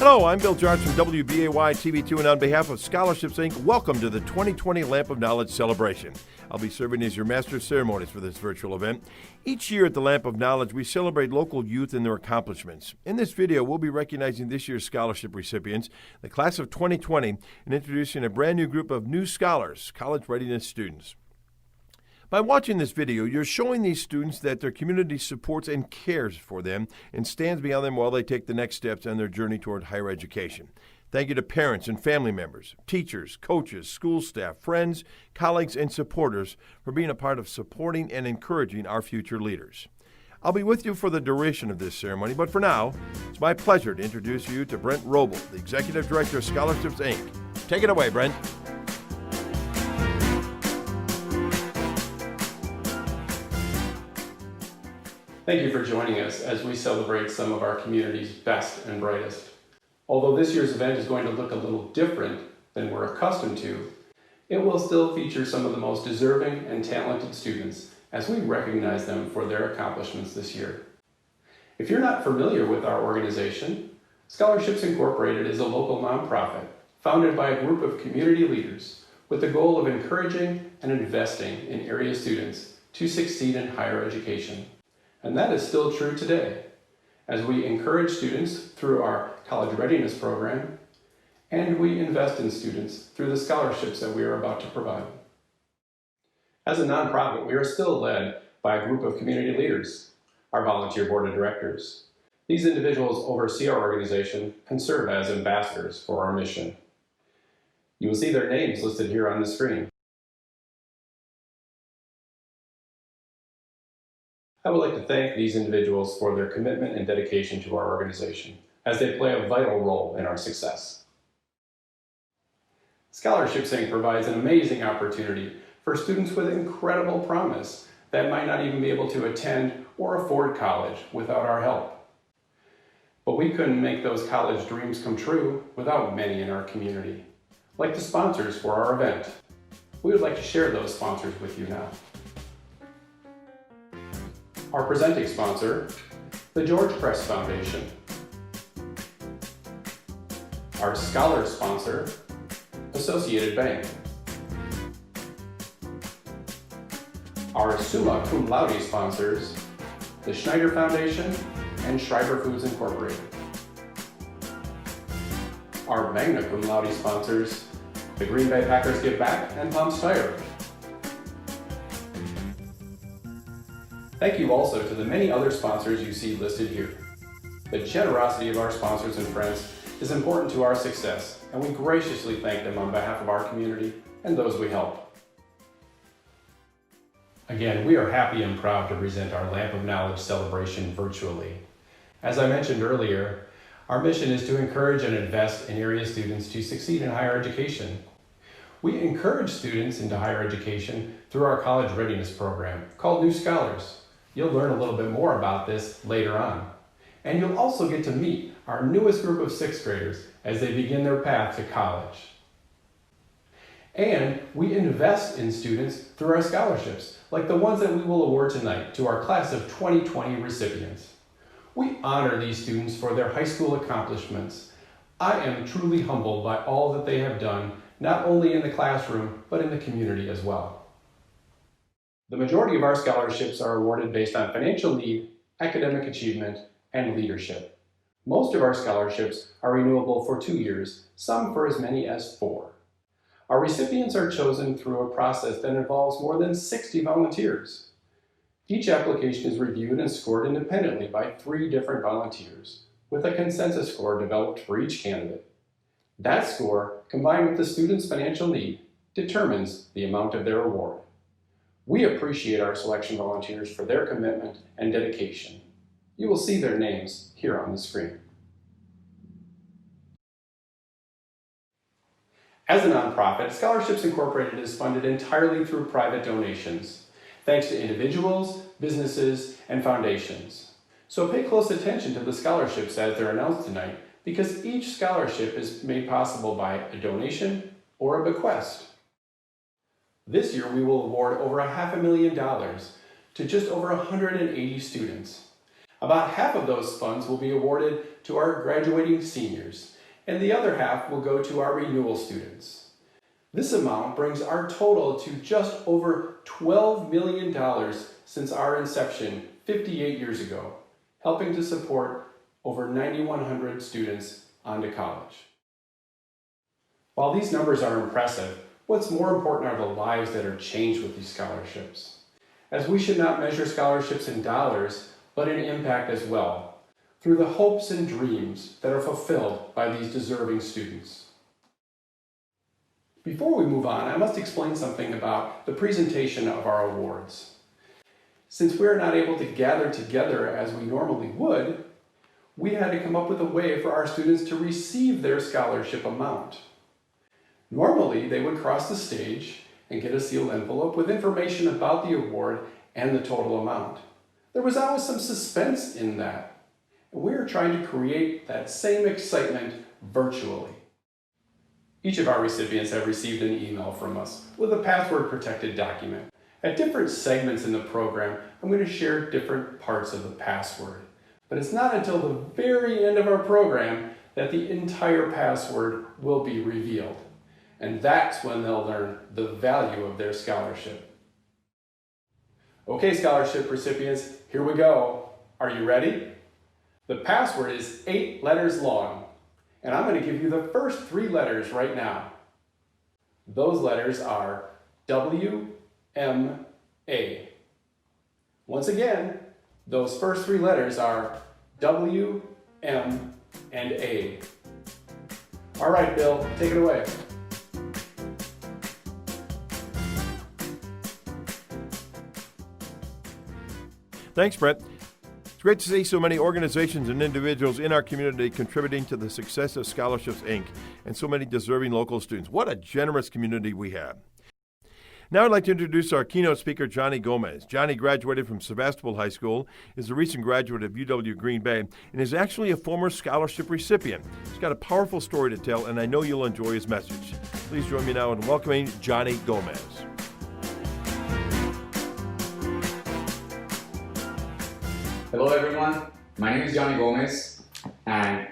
Hello, I'm Bill Jartz from WBAY TV2, and on behalf of Scholarships, Inc., welcome to the 2020 Lamp of Knowledge celebration. I'll be serving as your Master of Ceremonies for this virtual event. Each year at the Lamp of Knowledge, we celebrate local youth and their accomplishments. In this video, we'll be recognizing this year's scholarship recipients, the class of 2020, and introducing a brand new group of new scholars, college readiness students. By watching this video, you're showing these students that their community supports and cares for them and stands behind them while they take the next steps on their journey toward higher education. Thank you to parents and family members, teachers, coaches, school staff, friends, colleagues, and supporters for being a part of supporting and encouraging our future leaders. I'll be with you for the duration of this ceremony, but for now, it's my pleasure to introduce you to Brent Roble, the Executive Director of Scholarships, Inc. Take it away, Brent. Thank you for joining us as we celebrate some of our community's best and brightest. Although this year's event is going to look a little different than we're accustomed to, it will still feature some of the most deserving and talented students as we recognize them for their accomplishments this year. If you're not familiar with our organization, Scholarships Incorporated is a local nonprofit founded by a group of community leaders with the goal of encouraging and investing in area students to succeed in higher education. And that is still true today, as we encourage students through our college readiness program, and we invest in students through the scholarships that we are about to provide. As a nonprofit, we are still led by a group of community leaders, our volunteer board of directors. These individuals oversee our organization and serve as ambassadors for our mission. You will see their names listed here on the screen. I would like to thank these individuals for their commitment and dedication to our organization, as they play a vital role in our success. Scholarships Inc. provides an amazing opportunity for students with incredible promise that might not even be able to attend or afford college without our help. But we couldn't make those college dreams come true without many in our community, like the sponsors for our event. We would like to share those sponsors with you now. Our presenting sponsor, the George Crest Foundation. Our scholar sponsor, Associated Bank. Our summa cum laude sponsors, the Schneider Foundation and Schreiber Foods Incorporated. Our magna cum laude sponsors, the Green Bay Packers Give Back and Palms Tire. Thank you also to the many other sponsors you see listed here. The generosity of our sponsors and friends is important to our success, and we graciously thank them on behalf of our community and those we help. Again, we are happy and proud to present our Lamp of Knowledge celebration virtually. As I mentioned earlier, our mission is to encourage and invest in area students to succeed in higher education. We encourage students into higher education through our college readiness program called New Scholars. You'll learn a little bit more about this later on. And you'll also get to meet our newest group of sixth graders as they begin their path to college. And we invest in students through our scholarships, like the ones that we will award tonight to our class of 2020 recipients. We honor these students for their high school accomplishments. I am truly humbled by all that they have done, not only in the classroom, but in the community as well. The majority of our scholarships are awarded based on financial need, academic achievement, and leadership. Most of our scholarships are renewable for 2 years, some for as many as 4. Our recipients are chosen through a process that involves more than 60 volunteers. Each application is reviewed and scored independently by 3 different volunteers, with a consensus score developed for each candidate. That score, combined with the student's financial need, determines the amount of their award. We appreciate our selection volunteers for their commitment and dedication. You will see their names here on the screen. As a nonprofit, Scholarships Incorporated is funded entirely through private donations, thanks to individuals, businesses, and foundations. So pay close attention to the scholarships as they're announced tonight, because each scholarship is made possible by a donation or a bequest. This year, we will award over $500,000 to just over 180 students. About half of those funds will be awarded to our graduating seniors, and the other half will go to our renewal students. This amount brings our total to just over $12 million since our inception 58 years ago, helping to support over 9,100 students onto college. While these numbers are impressive, what's more important are the lives that are changed with these scholarships, as we should not measure scholarships in dollars, but in impact as well, through the hopes and dreams that are fulfilled by these deserving students. Before we move on, I must explain something about the presentation of our awards. Since we are not able to gather together as we normally would, we had to come up with a way for our students to receive their scholarship amount. Normally, they would cross the stage and get a sealed envelope with information about the award and the total amount. There was always some suspense in that, and we are trying to create that same excitement virtually. Each of our recipients have received an email from us with a password-protected document. At different segments in the program, I'm going to share different parts of the password, but it's not until the very end of our program that the entire password will be revealed. And that's when they'll learn the value of their scholarship. Okay, scholarship recipients, here we go. Are you ready? The password is 8 letters long, and I'm going to give you the first 3 letters right now. Those letters are W, M, A. Once again, those first 3 letters are W, M, and A. All right, Bill, take it away. Thanks, Brett. It's great to see so many organizations and individuals in our community contributing to the success of Scholarships, Inc., and so many deserving local students. What a generous community we have. Now I'd like to introduce our keynote speaker, Johnny Gomez. Johnny graduated from Sebastopol High School, is a recent graduate of UW Green Bay, and is actually a former scholarship recipient. He's got a powerful story to tell, and I know you'll enjoy his message. Please join me now in welcoming Johnny Gomez. Hello everyone, my name is Johnny Gomez, and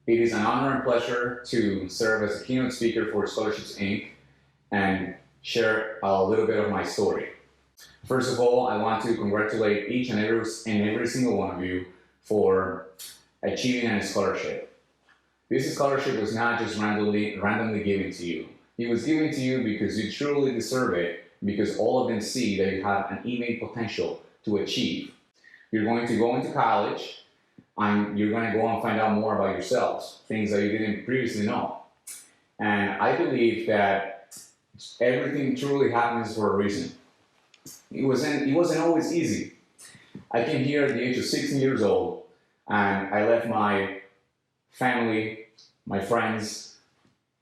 it is an honor and pleasure to serve as a keynote speaker for Scholarships, Inc. and share a little bit of my story. First of all, I want to congratulate each and every single one of you for achieving a scholarship. This scholarship was not just randomly given to you. It was given to you because you truly deserve it, because all of them see that you have an innate potential to achieve. You're going to go into college, and you're going to go and find out more about yourselves, things that you didn't previously know. And I believe that everything truly happens for a reason. It wasn't always easy. I came here at the age of 16 years old, and I left my family, my friends,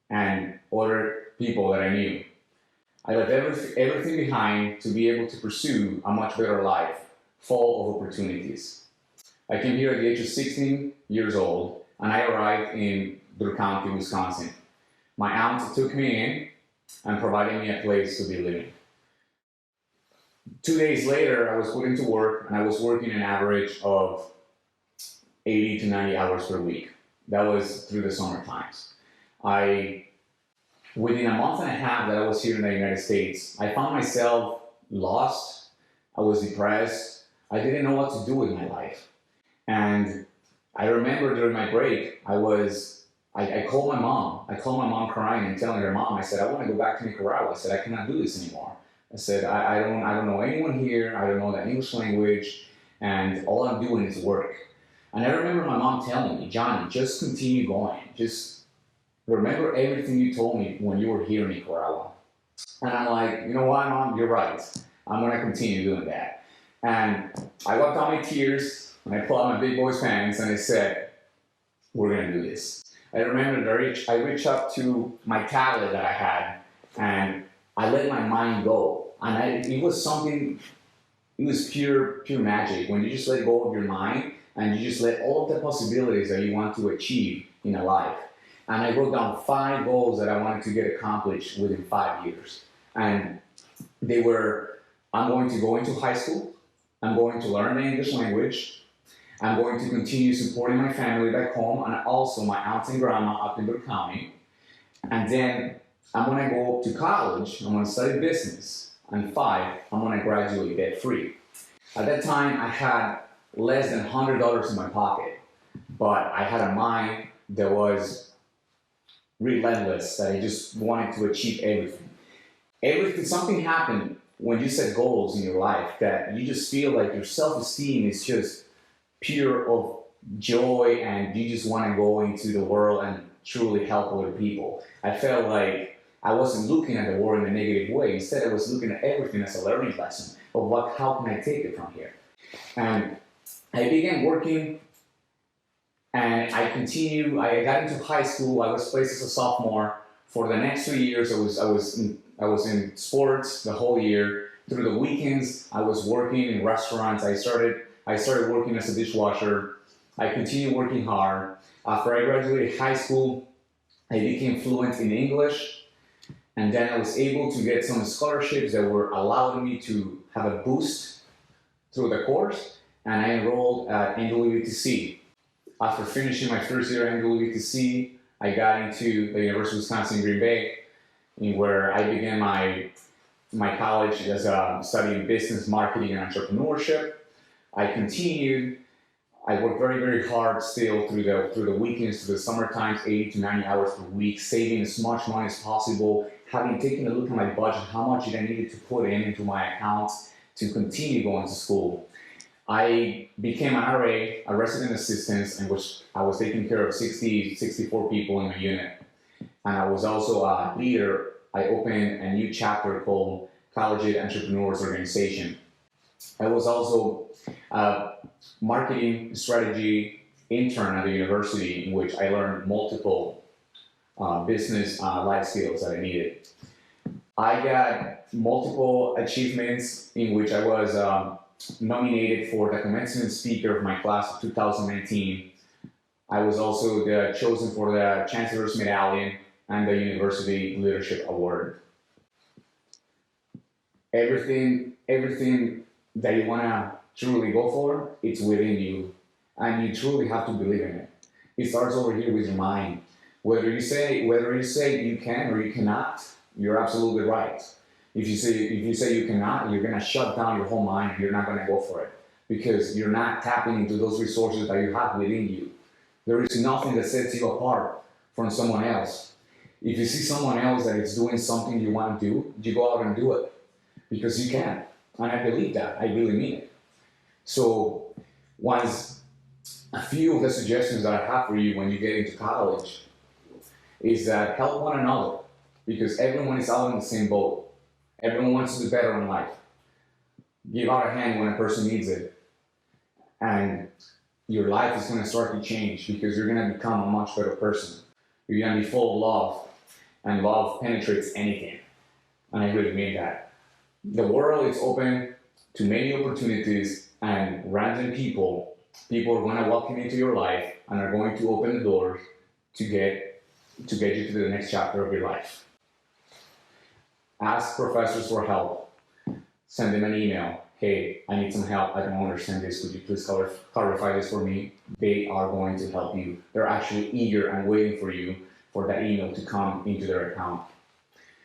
and other people that I knew. I left everything behind to be able to pursue a much better life, full of opportunities. I came here at the age of 16 years old, and I arrived in Door County, Wisconsin. My aunt took me in and provided me a place to be living. 2 days later, I was put into work, and I was working an average of 80 to 90 hours per week. That was through the summer times. Within a month and a half that I was here in the United States, I found myself lost. I was depressed. I didn't know what to do with my life. And I remember during my break, I called my mom. I called my mom crying and telling her, Mom, I said, I want to go back to Nicaragua. I said, I cannot do this anymore. I said, I don't know anyone here. I don't know the English language. And all I'm doing is work. And I remember my mom telling me, Johnny, just continue going. Just remember everything you told me when you were here in Nicaragua. And I'm like, you know what, Mom, you're right. I'm going to continue doing that. And I wiped out my tears, and I pulled out my big boy's pants, and I said, we're going to do this. I remember I reached up to my tablet that I had, and I let my mind go. And it was pure magic. When you just let go of your mind, and you just let all of the possibilities that you want to achieve in a life. And I wrote down 5 goals that I wanted to get accomplished within 5 years. And they were, I'm going to go into high school. I'm going to learn the English language. I'm going to continue supporting my family back home and also my aunts and grandma up in Brooke County. And then I'm going to go to college. I'm going to study business. And 5, I'm going to graduate debt free. At that time, I had less than $100 in my pocket, but I had a mind that was relentless, that I just wanted to achieve everything. Something happened when you set goals in your life that you just feel like your self-esteem is just pure of joy, and you just want to go into the world and truly help other people. I felt like I wasn't looking at the world in a negative way. Instead, I was looking at everything as a learning lesson of how can I take it from here. And I began working, and I got into high school. I was placed as a sophomore. For the next 3 years, I was in sports the whole year. Through the weekends, I was working in restaurants. I started working as a dishwasher. I continued working hard. After I graduated high school, I became fluent in English. And then I was able to get some scholarships that were allowing me to have a boost through the course. And I enrolled at NWTC. After finishing my first year at NWTC, I got into the University of Wisconsin Green Bay, where I began my college as studying business, marketing, and entrepreneurship. I continued. I worked very, very hard still through the weekends, through the summer times, 80 to 90 hours per week, saving as much money as possible, having taken a look at my budget, how much I needed to put into my accounts to continue going to school. I became an RA, a resident assistant, in which I was taking care of 64 people in my unit. And I was also a leader. I opened a new chapter called College Ed Entrepreneurs Organization. I was also a marketing strategy intern at the university, in which I learned multiple business life skills that I needed. I got multiple achievements in which I was nominated for the commencement speaker of my class of 2019. I was also chosen for the Chancellor's Medallion and the University Leadership Award. Everything that you want to truly go for, it's within you, and you truly have to believe in it. It starts over here with your mind. Whether you say you can or you cannot, you're absolutely right. If you say you cannot, you're gonna shut down your whole mind. You're not gonna go for it because you're not tapping into those resources that you have within you. There is nothing that sets you apart from someone else. If you see someone else that is doing something you want to do, you go out and do it because you can. And I believe that. I really mean it. So, a few of the suggestions that I have for you when you get into college is that help one another, because everyone is out in the same boat. Everyone wants to do better in life. Give out a hand when a person needs it. And your life is going to start to change because you're going to become a much better person. You're going to be full of love, and love penetrates anything. And I really mean that. The world is open to many opportunities, and random people are going to walk into your life and are going to open the doors to get you to the next chapter of your life. Ask professors for help. Send them an email. Hey, I need some help. I don't understand this. Could you please clarify this for me? They are going to help you. They're actually eager and waiting for you for that email to come into their account.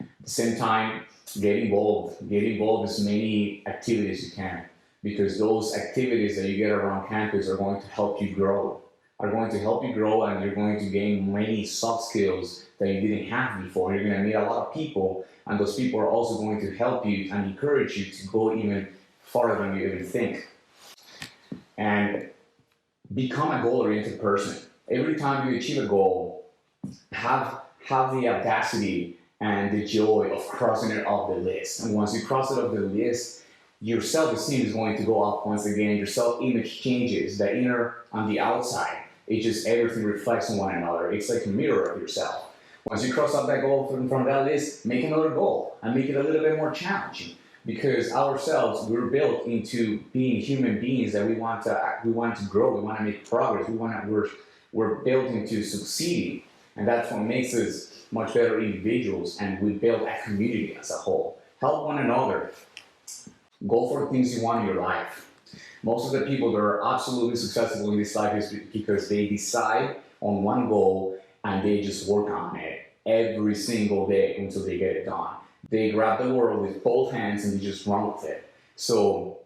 At the same time, get involved. Get involved in as many activities you can, because those activities that you get around campus are going to help you grow. And you're going to gain many soft skills that you didn't have before. You're going to meet a lot of people, and those people are also going to help you and encourage you to go even farther than you even think. And become a goal-oriented person. Every time you achieve a goal, have the audacity and the joy of crossing it off the list. And once you cross it off the list, your self-esteem is going to go up once again. Your self-image changes, the inner and the outside. It just, everything reflects on one another. It's like a mirror of yourself. Once you cross off that goal from that list, make another goal and make it a little bit more challenging. Because ourselves, we're built into being human beings that we want to grow, we want to make progress, we're built into succeeding. And that's what makes us much better individuals, and we build a community as a whole. Help one another. Go for things you want in your life. Most of the people that are absolutely successful in this life is because they decide on one goal and they just work on it every single day until they get it done. They grab the world with both hands and they just run with it. So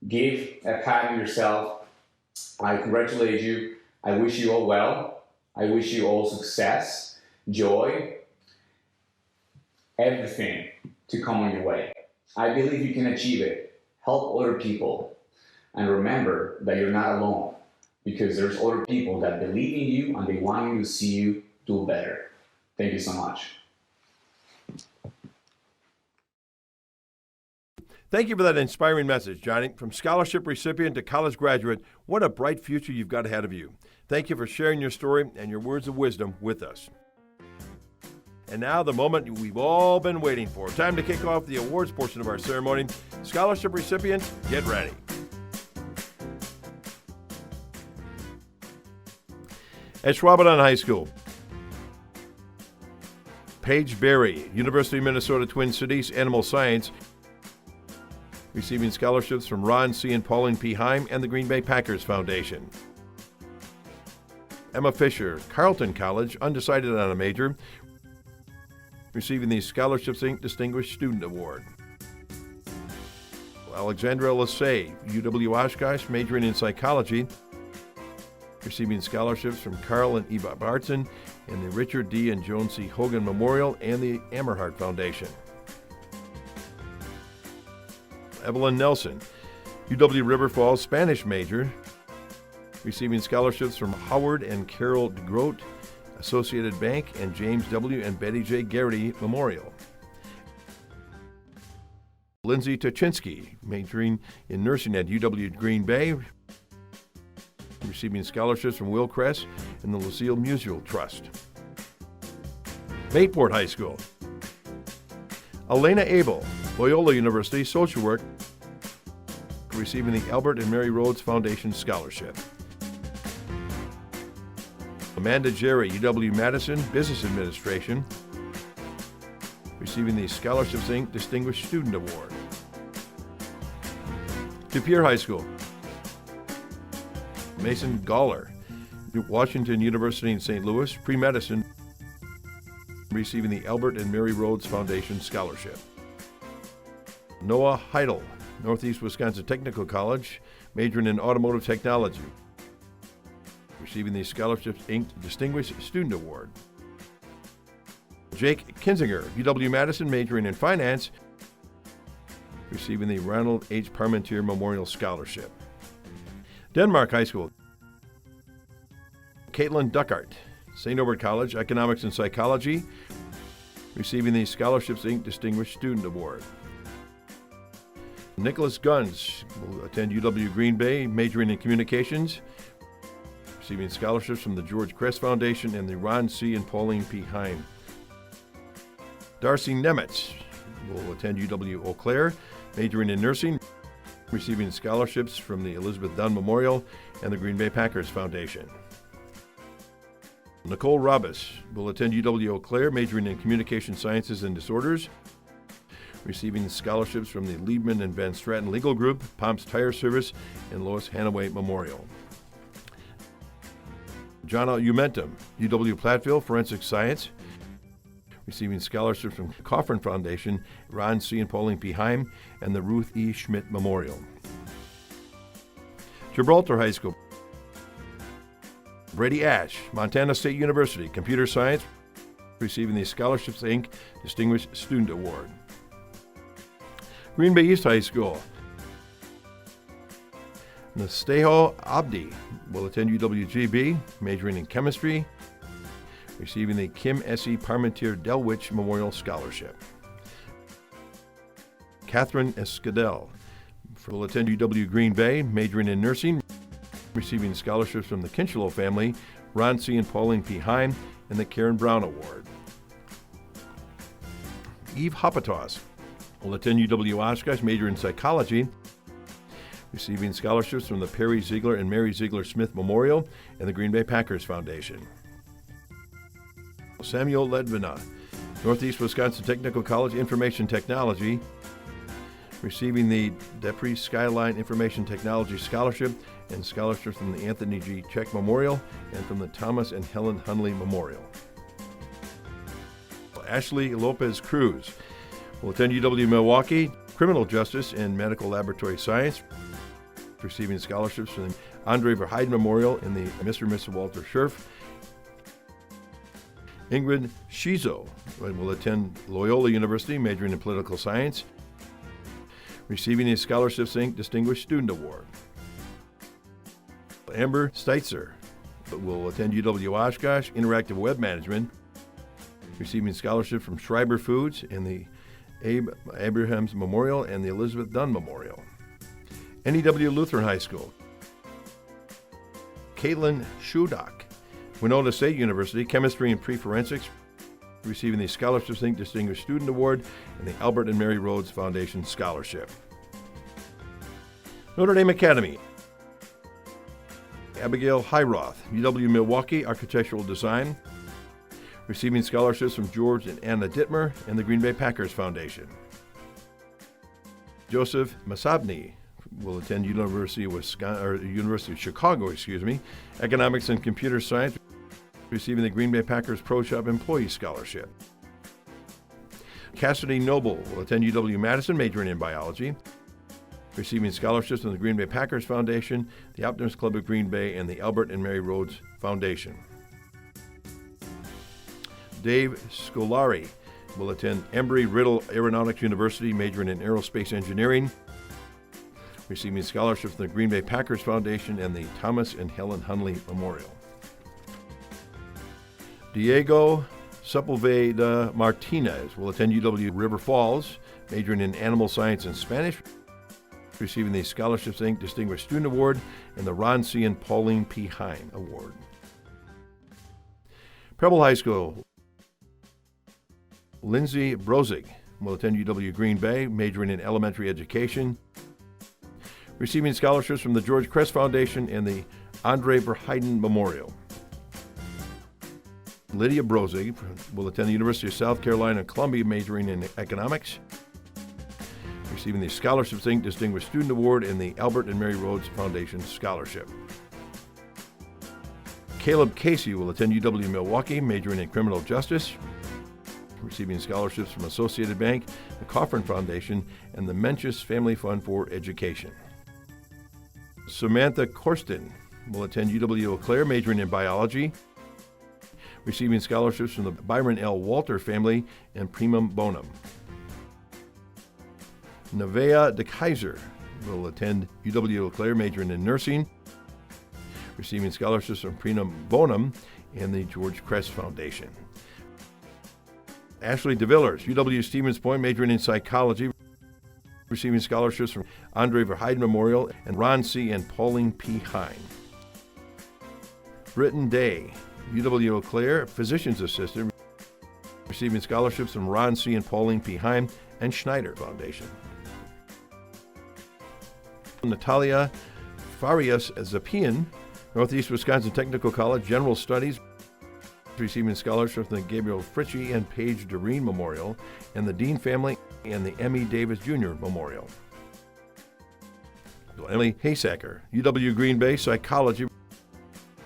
give a pat on yourself. I congratulate you. I wish you all well. I wish you all success, joy, everything to come on your way. I believe you can achieve it. Help other people. And remember that you're not alone, because there's other people that believe in you and they want you to see you do better. Thank you so much. Thank you for that inspiring message, Johnny. From scholarship recipient to college graduate, what a bright future you've got ahead of you. Thank you for sharing your story and your words of wisdom with us. And now the moment we've all been waiting for. Time to kick off the awards portion of our ceremony. Scholarship recipients, get ready. At Schwabenton High School, Paige Berry, University of Minnesota Twin Cities, Animal Science, receiving scholarships from Ron C. and Pauline P. Heim and the Green Bay Packers Foundation. Emma Fisher, Carleton College, undecided on a major, receiving the Scholarships Inc. Distinguished Student Award. Alexandra Lassay, UW Oshkosh, majoring in psychology, receiving scholarships from Carl and Eva Bartzen and the Richard D. and Joan C. Hogan Memorial and the Ammerhart Foundation. Evelyn Nelson, UW River Falls, Spanish major, receiving scholarships from Howard and Carol DeGroat, Associated Bank, and James W. and Betty J. Garrity Memorial. Lindsay Tuchinski, majoring in nursing at UW Green Bay, receiving scholarships from Will Kress and the Lucille Musial Trust. Mayport High School. Elena Abel, Loyola University, social work, receiving the Albert and Mary Rhodes Foundation Scholarship. Amanda Jerry, UW-Madison, Business Administration, receiving the Scholarships Inc. Distinguished Student Award. DePere High School. Mason Galler, Washington University in St. Louis, pre-medicine, receiving the Albert and Mary Rhodes Foundation Scholarship. Noah Heidel, Northeast Wisconsin Technical College, majoring in automotive technology, receiving the Scholarships Inc. Distinguished Student Award. Jake Kinzinger, UW-Madison, majoring in finance, receiving the Ronald H. Parmentier Memorial Scholarship. Denmark High School. Caitlin Duckart, St. Norbert College, Economics and Psychology, receiving the Scholarships Inc. Distinguished Student Award. Nicholas Guns will attend UW Green Bay, majoring in communications, receiving scholarships from the George Kress Foundation and the Ron C. and Pauline P. Heim. Darcy Nemitz will attend UW Eau Claire, majoring in nursing, receiving scholarships from the Elizabeth Dunn Memorial and the Green Bay Packers Foundation. Nicole Robis will attend UW Eau Claire, majoring in Communication Sciences and Disorders, receiving scholarships from the Liebman and Van Stratton Legal Group, Pomps Tire Service, and Lois Hanaway Memorial. Jana Umentum, UW Platteville, Forensic Science, receiving scholarships from Coffin Foundation, Ron C. and Pauline P. Heim, and the Ruth E. Schmidt Memorial. Gibraltar High School. Brady Ash, Montana State University, Computer Science, receiving the Scholarships Inc. Distinguished Student Award. Green Bay East High School. Nasteho Abdi will attend UWGB, majoring in chemistry, receiving the Kim S.E. Parmentier Delwich Memorial Scholarship. Catherine Escadel will attend UW Green Bay, majoring in nursing, receiving scholarships from the Kinchelow family, Ron C. and Pauline P. Heim, and the Karen Brown Award. Eve Hopatos will attend UW Oshkosh, major in psychology, receiving scholarships from the Perry Ziegler and Mary Ziegler Smith Memorial and the Green Bay Packers Foundation. Samuel Ledvina, Northeast Wisconsin Technical College, Information Technology, receiving the Depre Skyline Information Technology Scholarship and scholarships from the Anthony G. Check Memorial and from the Thomas and Helen Hunley Memorial. Ashley Lopez Cruz will attend UW Milwaukee, Criminal Justice and Medical Laboratory Science, receiving scholarships from the Andre Verheiden Memorial and the Mr. and Mrs. Walter Scherf. Ingrid Shizo will attend Loyola University, majoring in political science, receiving a Scholarships Inc. Distinguished Student Award. Amber Steitzer will attend UW Oshkosh, Interactive Web Management, receiving scholarships from Schreiber Foods and the Abe Abrahams Memorial and the Elizabeth Dunn Memorial. NEW Lutheran High School. Caitlin Shudak, Winona State University, Chemistry and Pre-Forensics, receiving the Scholarships Inc. Distinguished Student Award and the Albert and Mary Rhodes Foundation Scholarship. Notre Dame Academy. Abigail Hyroth, UW Milwaukee, Architectural Design, receiving scholarships from George and Anna Dittmer and the Green Bay Packers Foundation. Joseph Masabny will attend University of Chicago, Economics and Computer Science, receiving the Green Bay Packers Pro Shop Employee Scholarship. Cassidy Noble will attend UW-Madison, majoring in biology, receiving scholarships from the Green Bay Packers Foundation, the Optimist Club of Green Bay, and the Albert and Mary Rhodes Foundation. Dave Scolari will attend Embry-Riddle Aeronautics University, majoring in aerospace engineering, receiving scholarships from the Green Bay Packers Foundation and the Thomas and Helen Hunley Memorial. Diego Sepulveda Martinez will attend UW River Falls, majoring in animal science and Spanish, receiving the Scholarships Inc. Distinguished Student Award and the Ron C. and Pauline P. Heim Award. Preble High School. Lindsay Brozig will attend UW Green Bay, majoring in elementary education, receiving scholarships from the George Crest Foundation and the Andre Verheiden Memorial. Lydia Brozig will attend the University of South Carolina, Columbia, majoring in economics, receiving the Scholarships Inc. Distinguished Student Award and the Albert and Mary Rhodes Foundation Scholarship. Caleb Casey will attend UW Milwaukee, majoring in criminal justice, receiving scholarships from Associated Bank, the Coffin Foundation, and the Mencius Family Fund for Education. Samantha Corsten will attend UW Eau Claire, majoring in biology, receiving scholarships from the Byron L. Walter family and Primum Bonum. Nevaeh de Kaiser will attend UW Eau Claire, majoring in nursing, receiving scholarships from Primum Bonum and the George Crest Foundation. Ashley DeVillers, UW Stevens Point, majoring in psychology, receiving scholarships from Andre Verheiden Memorial and Ron C. and Pauline P. Heim. Britton Day, UW Eau Claire, physician's assistant, receiving scholarships from Ron C. and Pauline P. Heim and Schneider Foundation. Natalia Farias Zapian, Northeast Wisconsin Technical College, General Studies, receiving scholarships from the Gabriel Fritchie and Paige Doreen Memorial and the Dean family and the Emmy Davis Jr. Memorial. Emily Haysacker, UW Green Bay, Psychology,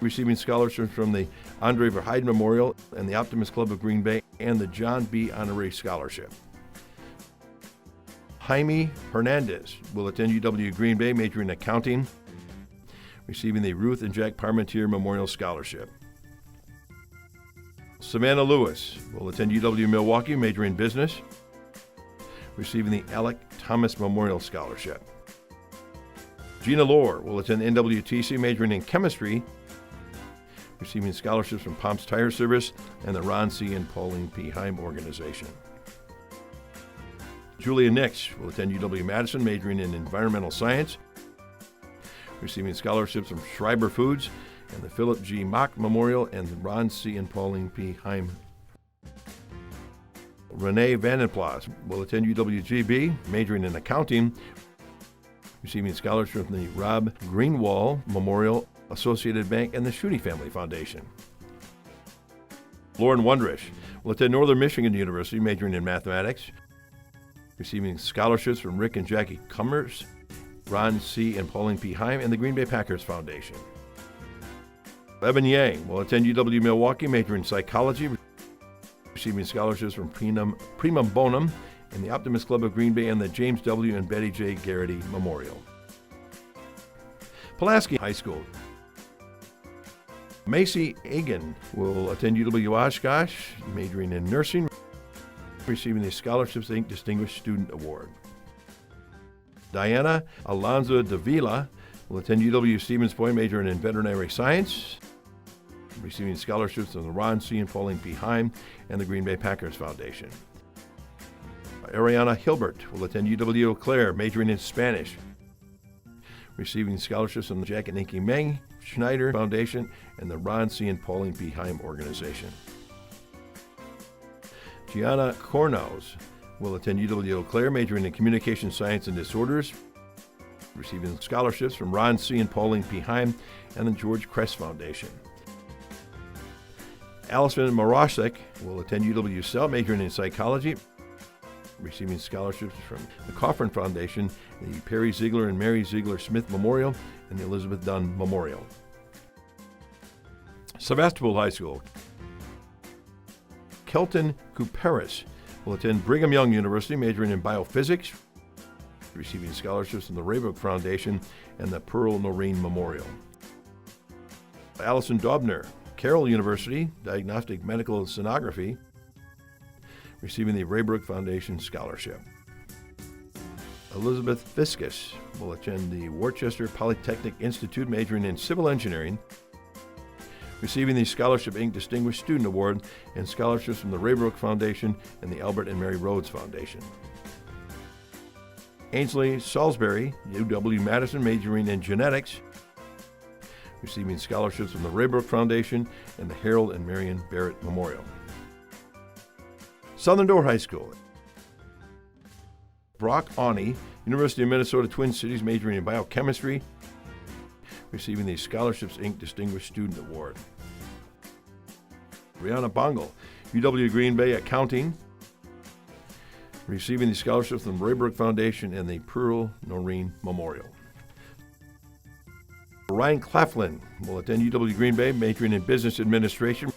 receiving scholarships from the Andre Verheiden Memorial and the Optimist Club of Green Bay and the John B. Honorary Scholarship. Jaime Hernandez will attend UW Green Bay, majoring in accounting, receiving the Ruth and Jack Parmentier Memorial Scholarship. Savannah Lewis will attend UW Milwaukee, majoring in business, receiving the Alec Thomas Memorial Scholarship. Gina Lohr will attend NWTC, majoring in chemistry, receiving scholarships from Pomp's Tire Service and the Ron C. and Pauline P. Heim Organization. Julia Nix will attend UW-Madison, majoring in environmental science, receiving scholarships from Schreiber Foods and the Philip G. Mock Memorial and the Ron C. and Pauline P. Heim. Renee Vandenplas will attend UWGB, majoring in accounting, receiving scholarships from the Rob Greenwall Memorial, Associated Bank, and the Schutte Family Foundation. Lauren Wundrich will attend Northern Michigan University, majoring in mathematics, receiving scholarships from Rick and Jackie Cummers, Ron C. and Pauline P. Heim, and the Green Bay Packers Foundation. Evan Yang will attend UW Milwaukee, major in psychology, receiving scholarships from Primum Bonum and the Optimist Club of Green Bay and the James W. and Betty J. Garrity Memorial. Pulaski High School. Macy Agan will attend UW Oshkosh, majoring in nursing, receiving the Scholarships Inc. Distinguished Student Award. Diana Alonzo Davila will attend UW Stevens Point, majoring in veterinary science, receiving scholarships from the Ron C. and Pauline P. Heim and the Green Bay Packers Foundation. Ariana Hilbert will attend UW Eau Claire, majoring in Spanish, receiving scholarships from the Jack and Inky Meng Schneider Foundation and the Ron C. and Pauline P. Heim Organization. Gianna Cornows will attend UW Eau Claire, majoring in Communication Science and Disorders, receiving scholarships from Ron C. and Pauline P. Heim and the George Crest Foundation. Allison Morosek will attend UW Cell, majoring in psychology, receiving scholarships from the Coffin Foundation, the Perry Ziegler and Mary Ziegler Smith Memorial, and the Elizabeth Dunn Memorial. Sebastopol High School. Kelton Couperis will attend Brigham Young University, majoring in biophysics, receiving scholarships from the Raybook Foundation and the Pearl Noreen Memorial. Allison Daubner, Carroll University, Diagnostic Medical Sonography, receiving the Raybrook Foundation Scholarship. Elizabeth Fiskus will attend the Worcester Polytechnic Institute, majoring in Civil Engineering, receiving the Scholarship Inc. Distinguished Student Award and scholarships from the Raybrook Foundation and the Albert and Mary Rhodes Foundation. Ainsley Salisbury, UW-Madison, majoring in genetics, receiving scholarships from the Raybrook Foundation and the Harold and Marion Barrett Memorial. Southern Door High School. Brock Awney, University of Minnesota Twin Cities, majoring in biochemistry, receiving the Scholarships Inc. Distinguished Student Award. Brianna Bongle, UW Green Bay Accounting, receiving the scholarships from the Raybrook Foundation and the Pearl Noreen Memorial. Ryan Claflin will attend UW Green Bay, majoring in business administration,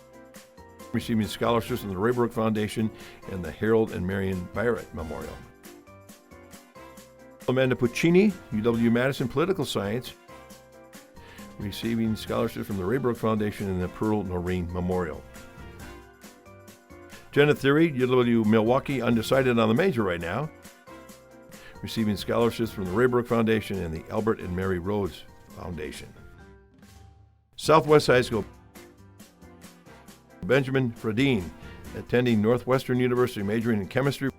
receiving scholarships from the Raybrook Foundation and the Harold and Marion Barrett Memorial. Amanda Puccini, UW-Madison Political Science, receiving scholarships from the Raybrook Foundation and the Pearl Noreen Memorial. Jenna Theory, UW-Milwaukee, undecided on the major right now, receiving scholarships from the Raybrook Foundation and the Albert and Mary Rhodes Foundation. Southwest High School. Benjamin Fradine, attending Northwestern University, majoring in chemistry,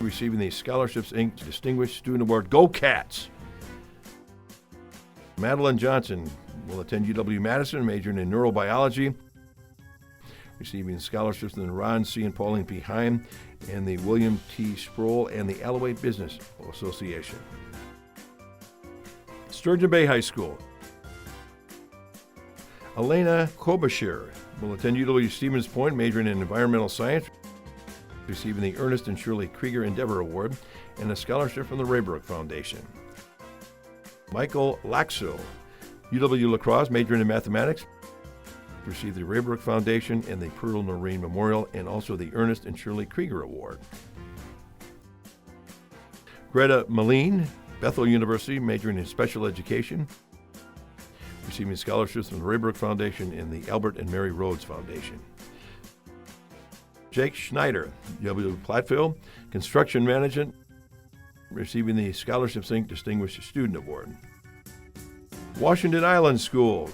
receiving the Scholarships Inc. Distinguished Student Award. Go Cats! Madeline Johnson will attend UW-Madison, majoring in neurobiology, receiving scholarships from the Ron C. and Pauline P. Heim and the William T. Sproul and the Alloway Business Association. Sturgeon Bay High School. Elena Kobashir will attend UW Stevens Point, majoring in environmental science, receiving the Ernest and Shirley Krieger Endeavor Award and a scholarship from the Raybrook Foundation. Michael Laxo, UW La Crosse, majoring in mathematics, received the Raybrook Foundation and the Pearl Noreen Memorial and also the Ernest and Shirley Krieger Award. Greta Moline, Bethel University, majoring in special education, receiving scholarships from the Raybrook Foundation and the Albert and Mary Rhodes Foundation. Jake Schneider, UW Platteville, Construction Management, receiving the Scholarships Inc. Distinguished Student Award. Washington Island School.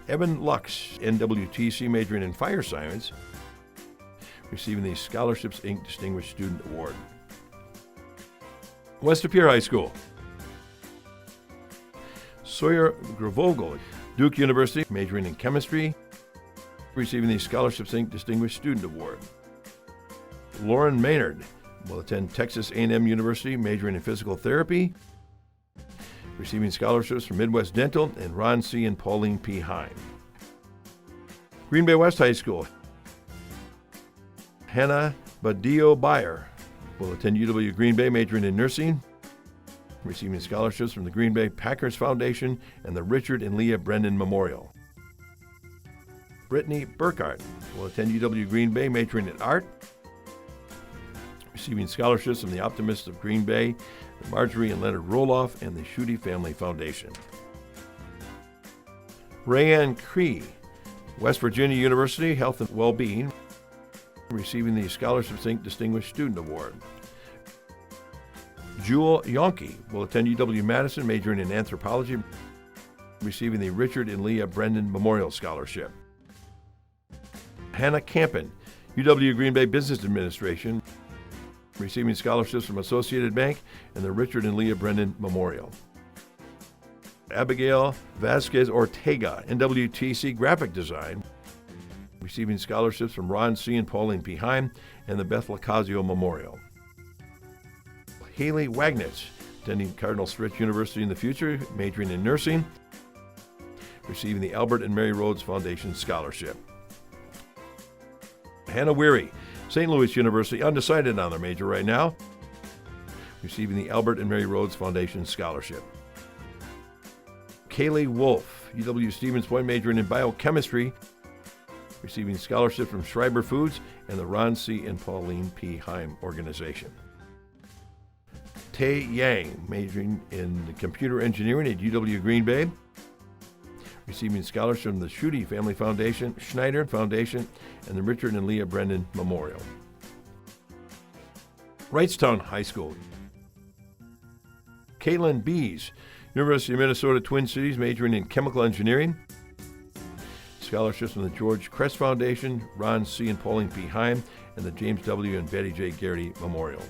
Evan Lux, NWTC, majoring in fire science, receiving the Scholarships Inc. Distinguished Student Award. West Lapeer High School. Sawyer Gravogel, Duke University, majoring in chemistry, receiving the Scholarships Inc. Distinguished Student Award. Lauren Maynard will attend Texas A&M University, majoring in physical therapy, receiving scholarships from Midwest Dental and Ron C. and Pauline P. Heim. Green Bay West High School. Hannah Badillo Bayer will attend UW Green Bay, majoring in nursing, receiving scholarships from the Green Bay Packers Foundation and the Richard and Leah Brennan Memorial. Brittany Burkhart will attend UW Green Bay, majoring in art, receiving scholarships from the Optimists of Green Bay, the Marjorie and Leonard Roloff, and the Schutte Family Foundation. Rayanne Cree, West Virginia University Health and Wellbeing, receiving the Scholarships Inc. Distinguished Student Award. Jewel Yonke will attend UW-Madison, majoring in anthropology, receiving the Richard and Leah Brennan Memorial Scholarship. Hannah Campen, UW Green Bay Business Administration, receiving scholarships from Associated Bank and the Richard and Leah Brennan Memorial. Abigail Vasquez Ortega, NWTC Graphic Design, receiving scholarships from Ron C. and Pauline P. Heim and the Beth Lacazio Memorial. Haley Wagnitz, attending Cardinal Stritch University in the future, majoring in nursing, receiving the Albert and Mary Rhodes Foundation Scholarship. Hannah Weary, St. Louis University, undecided on their major right now, receiving the Albert and Mary Rhodes Foundation Scholarship. Kaylee Wolf, UW Stevens Point, majoring in biochemistry, receiving scholarship from Schreiber Foods and the Ron C. and Pauline P. Heim organization. Tae Yang, majoring in computer engineering at UW Green Bay, receiving scholarship from the Schutte Family Foundation, Schneider Foundation, and the Richard and Leah Brennan Memorial. Wrightstown High School. Caitlin Bees, University of Minnesota Twin Cities, majoring in chemical engineering. Scholarships from the George Crest Foundation, Ron C. and Pauline P. Heim, and the James W. and Betty J. Garrity Memorial.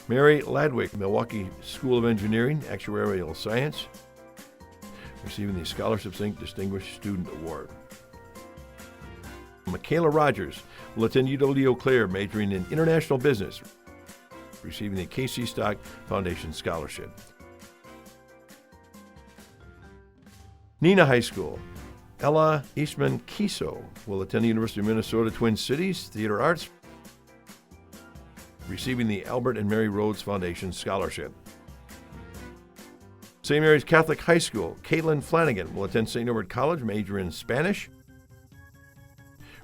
Mary Ladwick, Milwaukee School of Engineering, Actuarial Science, receiving the Scholarships Inc. Distinguished Student Award. Michaela Rogers will attend UW Eau Claire, majoring in international business, receiving the Casey Stock Foundation Scholarship. Neenah High School. Ella Eastman Kiso will attend the University of Minnesota Twin Cities Theater Arts, receiving the Albert and Mary Rhodes Foundation Scholarship. St. Mary's Catholic High School. Caitlin Flanagan will attend St. Norbert College, major in Spanish,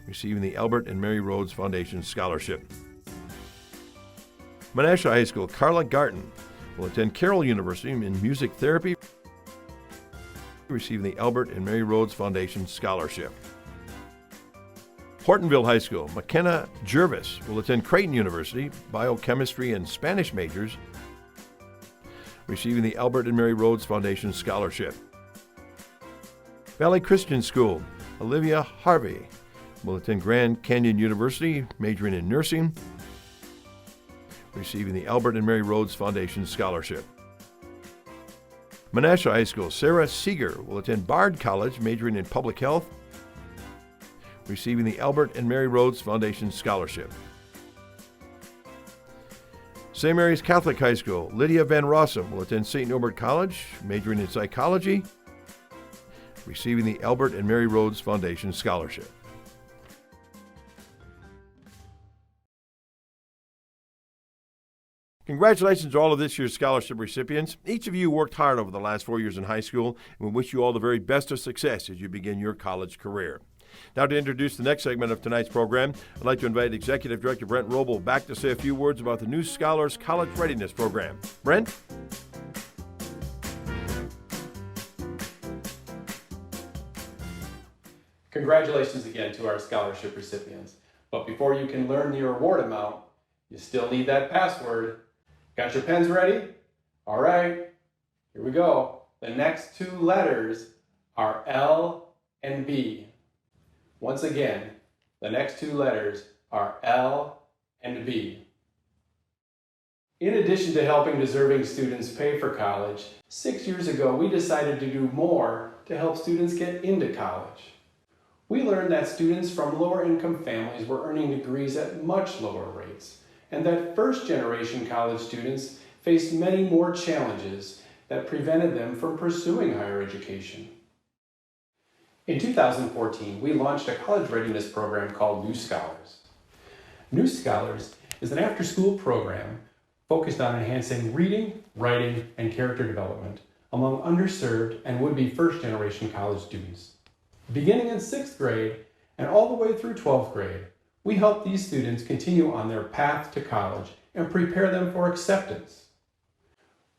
receiving the Albert and Mary Rhodes Foundation Scholarship. Menasha High School. Carla Garton will attend Carroll University in music therapy, receiving the Albert and Mary Rhodes Foundation Scholarship. Hortonville High School. McKenna Jervis will attend Creighton University, biochemistry and Spanish majors, receiving the Albert and Mary Rhodes Foundation Scholarship. Valley Christian School. Olivia Harvey will attend Grand Canyon University, majoring in nursing, receiving the Albert and Mary Rhodes Foundation Scholarship. Menasha High School. Sarah Seeger will attend Bard College, majoring in public health, receiving the Albert and Mary Rhodes Foundation Scholarship. St. Mary's Catholic High School. Lydia Van Rossum will attend St. Norbert College, majoring in psychology, receiving the Albert and Mary Rhodes Foundation Scholarship. Congratulations to all of this year's scholarship recipients. Each of you worked hard over the last 4 years in high school, and we wish you all the very best of success as you begin your college career. Now, to introduce the next segment of tonight's program, I'd like to invite Executive Director Brent Roble back to say a few words about the new Scholars College Readiness Program. Brent? Congratulations again to our scholarship recipients. But before you can learn your award amount, you still need that password. Got your pens ready? All right, here we go. The next two letters are L and B. Once again, the next two letters are L and B. In addition to helping deserving students pay for college, 6 years ago we decided to do more to help students get into college. We learned that students from lower income families were earning degrees at much lower rates, and that first-generation college students faced many more challenges that prevented them from pursuing higher education. In 2014, we launched a college readiness program called New Scholars. New Scholars is an after-school program focused on enhancing reading, writing, and character development among underserved and would-be first-generation college students. Beginning in 6th grade and all the way through 12th grade, we help these students continue on their path to college and prepare them for acceptance.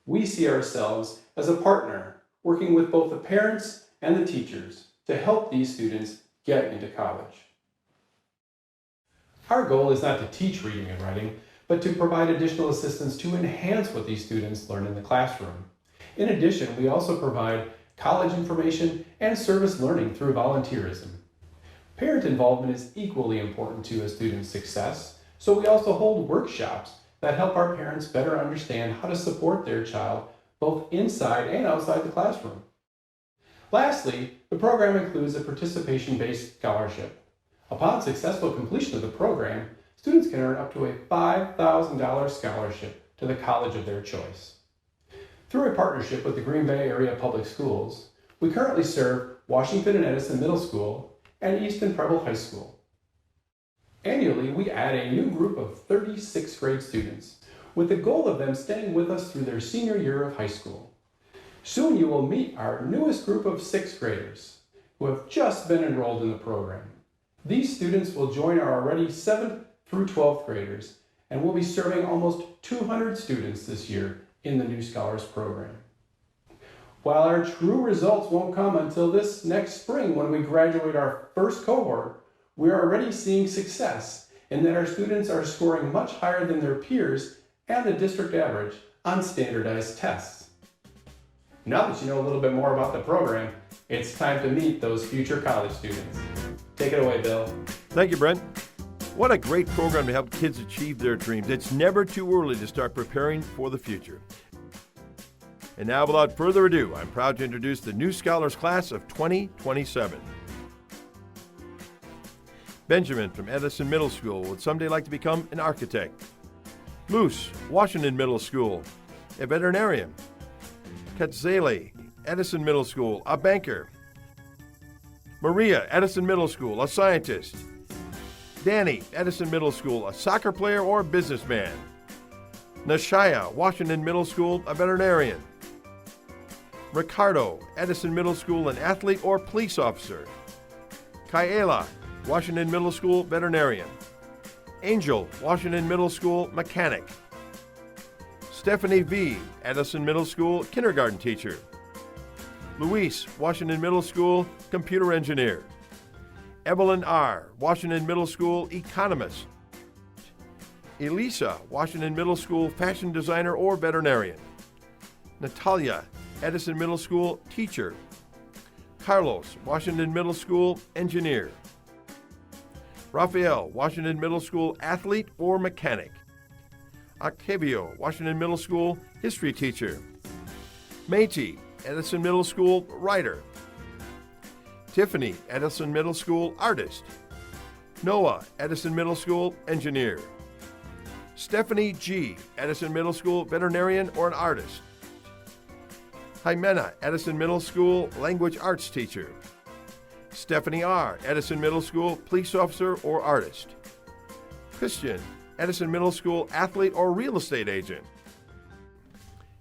We see ourselves as a partner working with both the parents and the teachers to help these students get into college. Our goal is not to teach reading and writing, but to provide additional assistance to enhance what these students learn in the classroom. In addition, we also provide college information and service learning through volunteerism. Parent involvement is equally important to a student's success, so we also hold workshops that help our parents better understand how to support their child both inside and outside the classroom. Lastly, the program includes a participation-based scholarship. Upon successful completion of the program, students can earn up to a $5,000 scholarship to the college of their choice. Through a partnership with the Green Bay Area Public Schools, we currently serve Washington and Edison Middle School and Easton Preble High School. Annually, we add a new group of 36th grade students with the goal of them staying with us through their senior year of high school. Soon you will meet our newest group of 6th graders who have just been enrolled in the program. These students will join our already 7th through 12th graders and will be serving almost 200 students this year in the New Scholars program. While our true results won't come until this next spring when we graduate our first cohort, we are already seeing success in that our students are scoring much higher than their peers and the district average on standardized tests. Now that you know a little bit more about the program, it's time to meet those future college students. Take it away, Bill. Thank you, Brent. What a great program to help kids achieve their dreams. It's never too early to start preparing for the future. And now, without further ado, I'm proud to introduce the New Scholars class of 2027. Benjamin from Edison Middle School would someday like to become an architect. Moose, Washington Middle School, a veterinarian. Katzele, Edison Middle School, a banker. Maria, Edison Middle School, a scientist. Danny, Edison Middle School, a soccer player or businessman. Nashaya, Washington Middle School, a veterinarian. Ricardo, Edison Middle School, an athlete or police officer. Kaela, Washington Middle School, veterinarian. Angel, Washington Middle School, mechanic. Stephanie V., Edison Middle School, kindergarten teacher. Luis, Washington Middle School, computer engineer. Evelyn R., Washington Middle School, economist. Elisa, Washington Middle School, fashion designer or veterinarian. Natalia, Edison Middle School, teacher. Carlos, Washington Middle School, engineer. Rafael, Washington Middle School, athlete or mechanic. Octavio, Washington Middle School, history teacher. Métis, Edison Middle School, writer. Tiffany, Edison Middle School, artist. Noah, Edison Middle School, engineer. Stephanie G., Edison Middle School, veterinarian or an artist. Jimena, Edison Middle School, language arts teacher. Stephanie R., Edison Middle School, police officer or artist. Christian, Edison Middle School, athlete or real estate agent.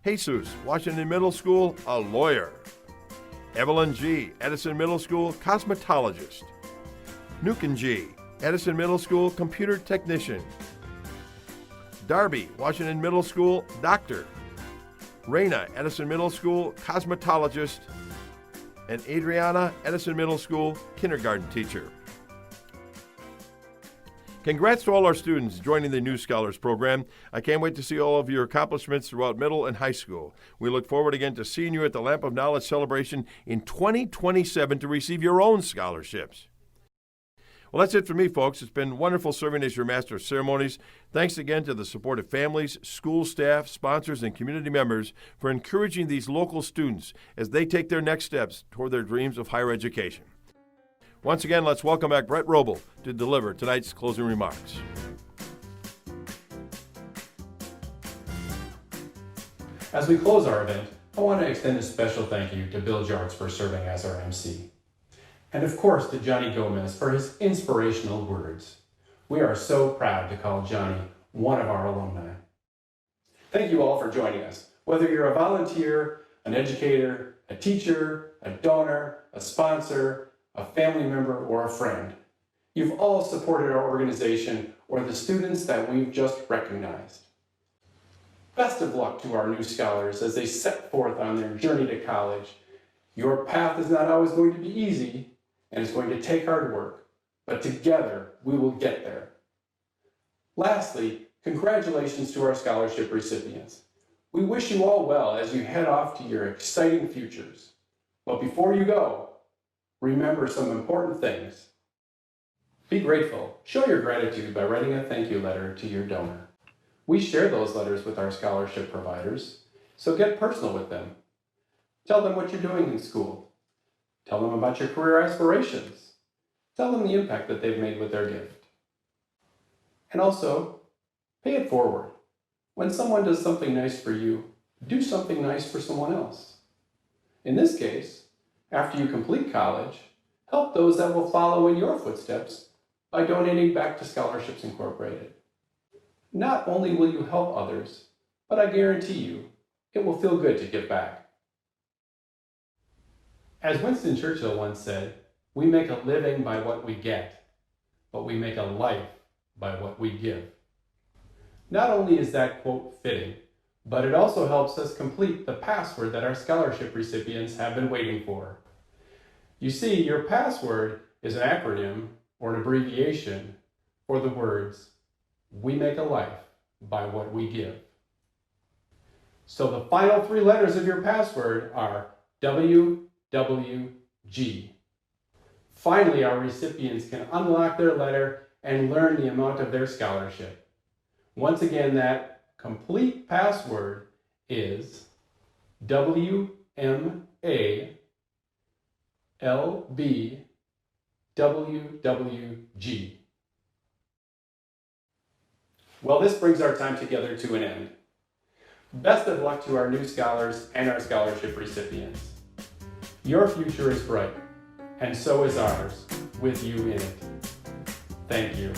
Jesus, Washington Middle School, a lawyer. Evelyn G., Edison Middle School, cosmetologist. Nukin G., Edison Middle School, computer technician. Darby, Washington Middle School, doctor. Raina, Edison Middle School, cosmetologist. And Adriana, Edison Middle School, kindergarten teacher. Congrats to all our students joining the New Scholars program. I can't wait to see all of your accomplishments throughout middle and high school. We look forward again to seeing you at the Lamp of Knowledge celebration in 2027 to receive your own scholarships. Well, that's it for me, folks. It's been wonderful serving as your Master of Ceremonies. Thanks again to the support of families, school staff, sponsors, and community members for encouraging these local students as they take their next steps toward their dreams of higher education. Once again, let's welcome back Brett Roble to deliver tonight's closing remarks. As we close our event, I want to extend a special thank you to Bill Jartz for serving as our MC. And of course to Johnny Gomez for his inspirational words. We are so proud to call Johnny one of our alumni. Thank you all for joining us. Whether you're a volunteer, an educator, a teacher, a donor, a sponsor, a family member, or a friend, you've all supported our organization or the students that we've just recognized. Best of luck to our new scholars as they set forth on their journey to college. Your path is not always going to be easy, and it's going to take hard work, but together we will get there. Lastly, congratulations to our scholarship recipients. We wish you all well as you head off to your exciting futures. But before you go, remember some important things. Be grateful. Show your gratitude by writing a thank you letter to your donor. We share those letters with our scholarship providers, so get personal with them. Tell them what you're doing in school. Tell them about your career aspirations. Tell them the impact that they've made with their gift. And also, pay it forward. When someone does something nice for you, do something nice for someone else. In this case, after you complete college, help those that will follow in your footsteps by donating back to Scholarships Incorporated. Not only will you help others, but I guarantee you, it will feel good to give back. As Winston Churchill once said, we make a living by what we get, but we make a life by what we give. Not only is that quote fitting, but it also helps us complete the password that our scholarship recipients have been waiting for. You see, your password is an acronym or an abbreviation for the words, we make a life by what we give. So the final three letters of your password are WWG. Finally, our recipients can unlock their letter and learn the amount of their scholarship. Once again, that complete password is WMALBWWG. Well, this brings our time together to an end. Best of luck to our new scholars and our scholarship recipients. Your future is bright, and so is ours, with you in it. Thank you.